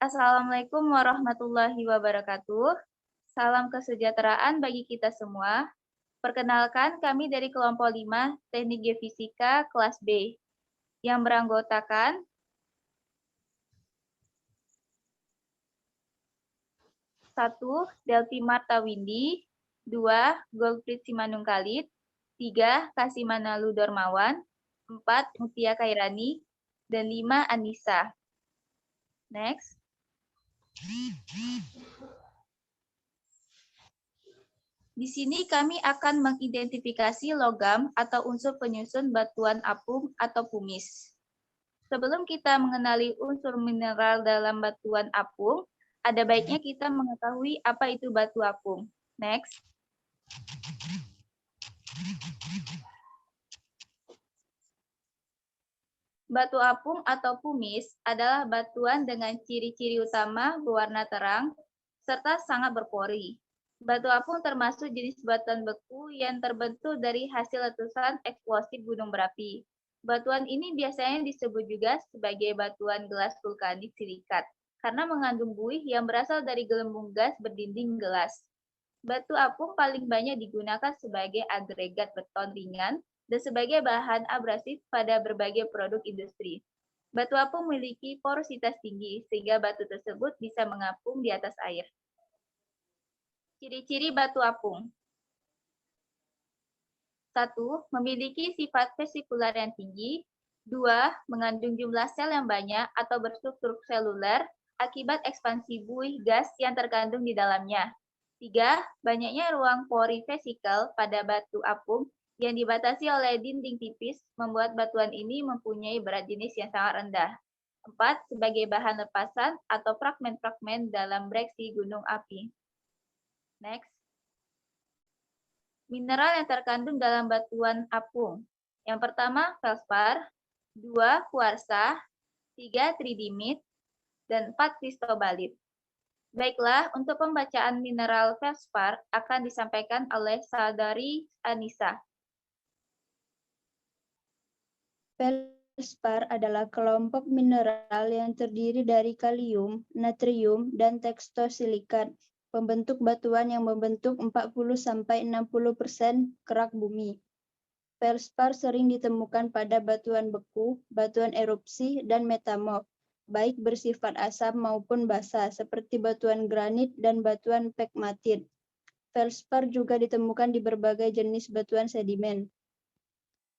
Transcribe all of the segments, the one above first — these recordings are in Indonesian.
Assalamualaikum warahmatullahi wabarakatuh. Salam kesejahteraan bagi kita semua. Perkenalkan, kami dari kelompok 5 Teknik Geofisika kelas B yang beranggotakan 1. Delvi Marta Windy, 2. Golprit Simanung Khalid, 3. Kasimana Ludormawan, 4. Mutia Kairani, dan 5. Anissa. Next. Di sini kami akan mengidentifikasi logam atau unsur penyusun batuan apung atau pumice. Sebelum kita mengenali unsur mineral dalam batuan apung, ada baiknya kita mengetahui apa itu batu apung. Next. Batu apung atau pumice adalah batuan dengan ciri-ciri utama berwarna terang serta sangat berpori. Batu apung termasuk jenis batuan beku yang terbentuk dari hasil letusan eksplosif gunung berapi. Batuan ini biasanya disebut juga sebagai batuan gelas vulkanik silikat karena mengandung buih yang berasal dari gelembung gas berdinding gelas. Batu apung paling banyak digunakan sebagai agregat beton ringan dan sebagai bahan abrasif pada berbagai produk industri. Batu apung memiliki porositas tinggi sehingga batu tersebut bisa mengapung di atas air. Ciri-ciri batu apung. 1. Memiliki sifat vesikular yang tinggi. 2. Mengandung jumlah sel yang banyak atau berstruktur seluler akibat ekspansi buih gas yang terkandung di dalamnya. 3. Banyaknya ruang pori vesikel pada batu apung yang dibatasi oleh dinding tipis membuat batuan ini mempunyai berat jenis yang sangat rendah. 4. Sebagai bahan lepasan atau fragmen-fragmen dalam breksi gunung api. Next. Mineral yang terkandung dalam batuan apung. Yang pertama, felspar, 2. kuarsa, 3. tridimit, dan 4. kristobalit. Baiklah, untuk pembacaan mineral felspar akan disampaikan oleh Saudari Anissa. Felspar adalah kelompok mineral yang terdiri dari kalium, natrium, dan tekstosilikat, pembentuk batuan yang membentuk 40–60% kerak bumi. Felspar sering ditemukan pada batuan beku, batuan erupsi, dan metamorf, baik bersifat asam maupun basa, seperti batuan granit dan batuan pegmatit. Felspar juga ditemukan di berbagai jenis batuan sedimen.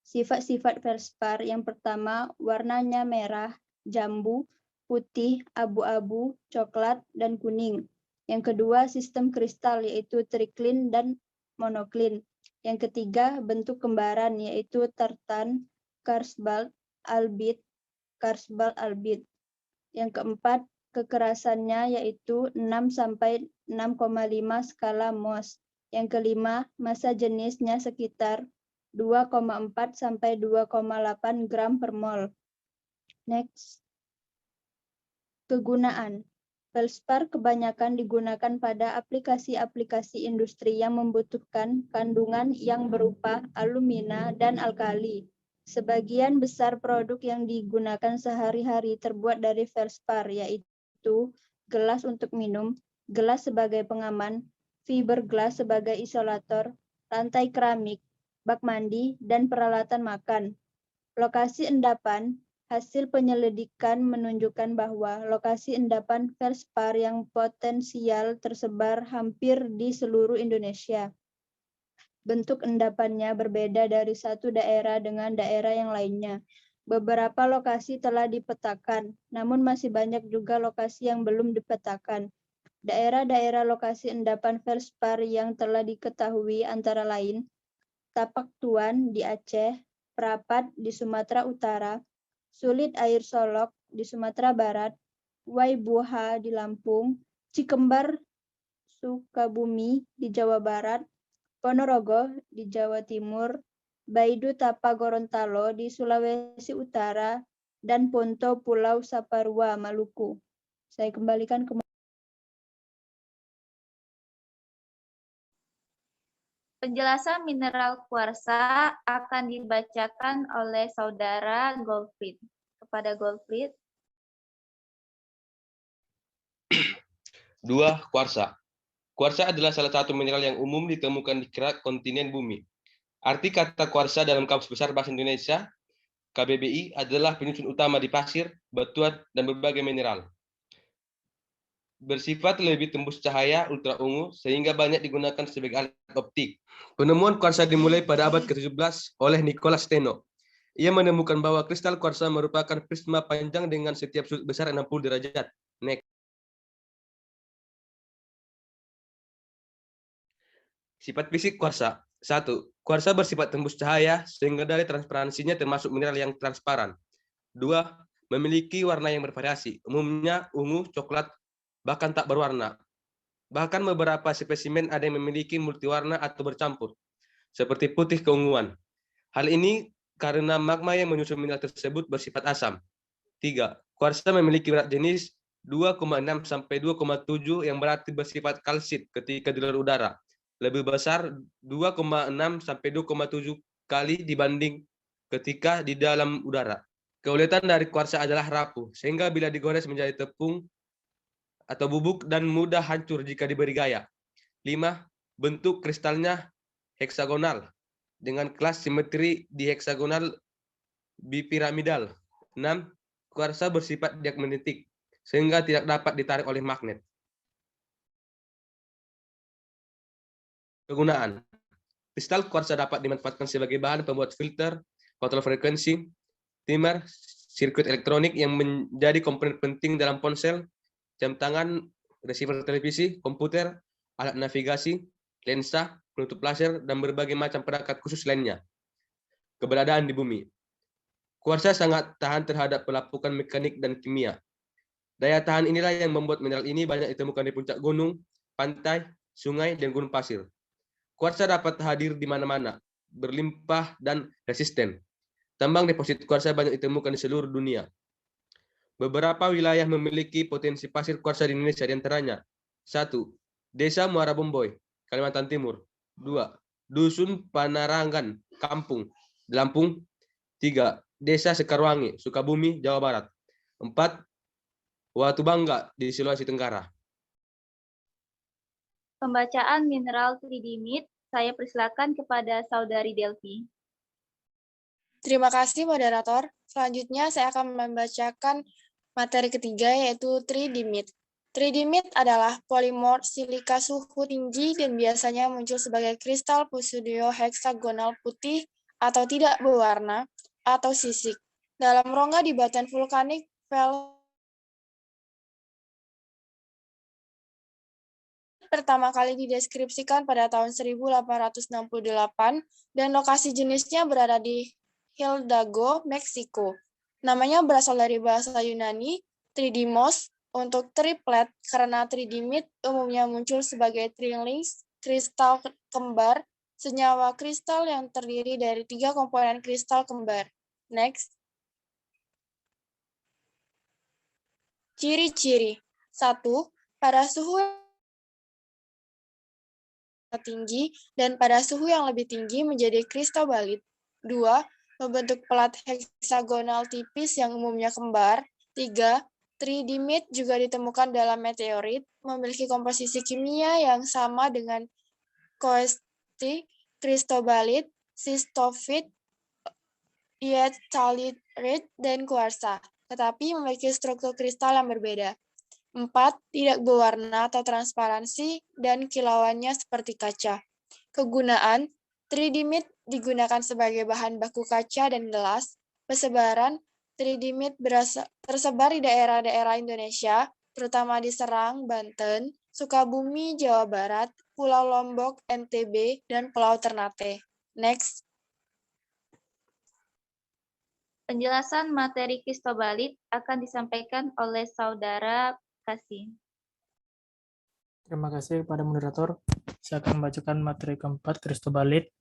Sifat-sifat felspar yang pertama, warnanya merah, jambu, putih, abu-abu, coklat, dan kuning. Yang kedua, sistem kristal yaitu triklin dan monoklin. Yang ketiga, bentuk kembaran yaitu tartan, karstbald, albit, karstbald albit. Yang keempat, kekerasannya yaitu 6–6,5 skala Mohs. Yang kelima, massa jenisnya sekitar 2,4–2,8 gram per mol. Next. Kegunaan. Felspar kebanyakan digunakan pada aplikasi-aplikasi industri yang membutuhkan kandungan yang berupa alumina dan alkali. Sebagian besar produk yang digunakan sehari-hari terbuat dari felspar, yaitu gelas untuk minum, gelas sebagai pengaman, fiberglass sebagai isolator, lantai keramik, bak mandi, dan peralatan makan. Lokasi endapan. Hasil penyelidikan menunjukkan bahwa lokasi endapan felspar yang potensial tersebar hampir di seluruh Indonesia. Bentuk endapannya berbeda dari satu daerah dengan daerah yang lainnya. Beberapa lokasi telah dipetakan, namun masih banyak juga lokasi yang belum dipetakan. Daerah-daerah lokasi endapan felspar yang telah diketahui antara lain Tapak Tuan di Aceh, Prapat di Sumatera Utara, Sulit Air Solok di Sumatera Barat, Waibuha di Lampung, Cikembar, Sukabumi di Jawa Barat, Ponorogo di Jawa Timur, Baidu Tapa Gorontalo di Sulawesi Utara, dan Ponto Pulau Saparua, Maluku. Saya kembalikan ke Penjelasan mineral kuarsa akan dibacakan oleh Saudara Golprit. Kepada Golprit. 2. Kuarsa. Kuarsa adalah salah satu mineral yang umum ditemukan di kerak kontinen bumi. Arti kata kuarsa dalam Kamus Besar Bahasa Indonesia KBBI adalah penyusun utama di pasir, batuan, dan berbagai mineral. Bersifat lebih tembus cahaya ultra ungu sehingga banyak digunakan sebagai alat optik. Penemuan kuarsa dimulai pada abad ke-17 oleh Nicholas Steno. Ia menemukan bahwa kristal kuarsa merupakan prisma panjang dengan setiap sudut besar 60 derajat. Next. Sifat fisik kuarsa. 1. Kuarsa bersifat tembus cahaya sehingga dari transparansinya termasuk mineral yang transparan. 2. Memiliki warna yang bervariasi, umumnya ungu, coklat, bahkan tak berwarna. Bahkan beberapa spesimen ada yang memiliki multiwarna atau bercampur, seperti putih keunguan. Hal ini karena magma yang menyusun mineral tersebut bersifat asam. 3. Kuarsa memiliki berat jenis 2,6 sampai 2,7 yang berarti bersifat kalsit ketika di luar udara. Lebih besar 2,6 sampai 2,7 kali dibanding ketika di dalam udara. Keuletan dari kuarsa adalah rapuh, sehingga bila digores menjadi tepung atau bubuk dan mudah hancur jika diberi gaya. 5. Bentuk kristalnya heksagonal dengan kelas simetri diheksagonal bipiramidal. 6. Kuarsa bersifat diamagnetik sehingga tidak dapat ditarik oleh magnet. Kegunaan. Kristal kuarsa dapat dimanfaatkan sebagai bahan pembuat filter, kontrol frekuensi, timer, sirkuit elektronik yang menjadi komponen penting dalam ponsel, jam tangan, receiver televisi, komputer, alat navigasi, lensa, penutup laser, dan berbagai macam perangkat khusus lainnya. Keberadaan di bumi. Kuarsa sangat tahan terhadap pelapukan mekanik dan kimia. Daya tahan inilah yang membuat mineral ini banyak ditemukan di puncak gunung, pantai, sungai, dan gunung pasir. Kuarsa dapat hadir di mana-mana, berlimpah dan resisten. Tambang deposit kuarsa banyak ditemukan di seluruh dunia. Beberapa wilayah memiliki potensi pasir kuarsa di Indonesia, di antaranya 1. Desa Muara Bomboy, Kalimantan Timur. 2. Dusun Panarangan, Kampung, Lampung. 3. Desa Sekarwangi, Sukabumi, Jawa Barat. 4. Watu Bangga di Sulawesi Tenggara. Pembacaan mineral tridimit, saya persilakan kepada Saudari Delphi. Terima kasih, moderator. Selanjutnya, saya akan membacakan materi ketiga, yaitu tridimit. Tridimit adalah polimor silika suhu tinggi dan biasanya muncul sebagai kristal pseudoheksagonal putih atau tidak berwarna atau sisik dalam rongga di batuan vulkanik pertama kali dideskripsikan pada tahun 1868 dan lokasi jenisnya berada di Hidalgo, Meksiko. Namanya berasal dari bahasa Yunani, tridimos, untuk triplet, karena tridimit umumnya muncul sebagai trilings, kristal kembar, senyawa kristal yang terdiri dari 3 komponen kristal kembar. Next. Ciri-ciri. 1. Pada suhu tinggi dan pada suhu yang lebih tinggi menjadi kristobalit. 2. Membentuk pelat heksagonal tipis yang umumnya kembar. 3. Tridimit juga ditemukan dalam meteorit, memiliki komposisi kimia yang sama dengan koestit, kristobalit, sistofit, diethylite, dan kuarsa, tetapi memiliki struktur kristal yang berbeda. 4. Tidak berwarna atau transparansi dan kilauannya seperti kaca. Kegunaan, tridimit digunakan sebagai bahan baku kaca dan gelas. Persebaran, tridimit tersebar di daerah-daerah Indonesia, terutama di Serang, Banten, Sukabumi, Jawa Barat, Pulau Lombok, NTB, dan Pulau Ternate. Next. Penjelasan materi kristobalit akan disampaikan oleh Saudara Kasih. Terima kasih kepada moderator. Saya akan membacakan materi keempat, kristobalit.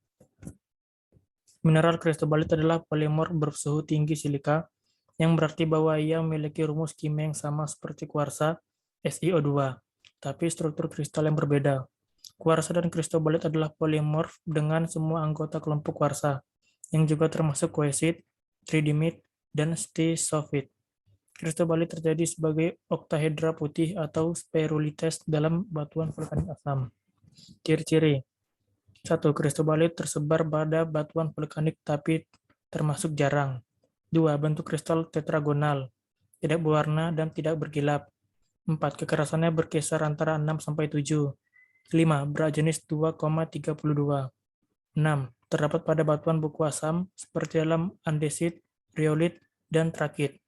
Mineral kristobalit adalah polimor bersuhu tinggi silika, yang berarti bahwa ia memiliki rumus kimia yang sama seperti kuarsa, SiO2, tapi struktur kristal yang berbeda. Kuarsa dan kristobalit adalah polimorf dengan semua anggota kelompok kuarsa, yang juga termasuk koesit, tridimit, dan stisofit. Kristobalit terjadi sebagai oktahedra putih atau spherulites dalam batuan vulkanik asam. Ciri-ciri. 1. Kristobalit tersebar pada batuan vulkanik tapi termasuk jarang. 2. Bentuk kristal tetragonal, tidak berwarna dan tidak berkilap. 4. Kekerasannya berkisar antara 6-7. 5. Berat jenis 2,32. 6. Terdapat pada batuan buku asam seperti dalam andesit, riolit, dan trakit.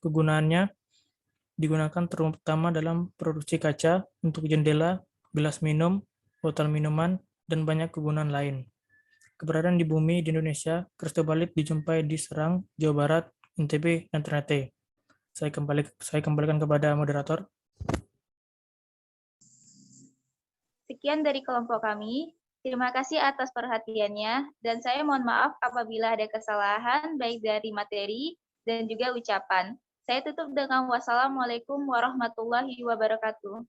Kegunaannya digunakan terutama dalam produksi kaca, untuk jendela, gelas minum, botol minuman, dan banyak kegunaan lain. Keberadaan di bumi di Indonesia, kristobalit dijumpai di Serang, Jawa Barat, NTB, dan Ternate. Saya kembalikan kepada moderator. Sekian dari kelompok kami. Terima kasih atas perhatiannya, dan saya mohon maaf apabila ada kesalahan baik dari materi dan juga ucapan. Saya tutup dengan wassalamualaikum warahmatullahi wabarakatuh.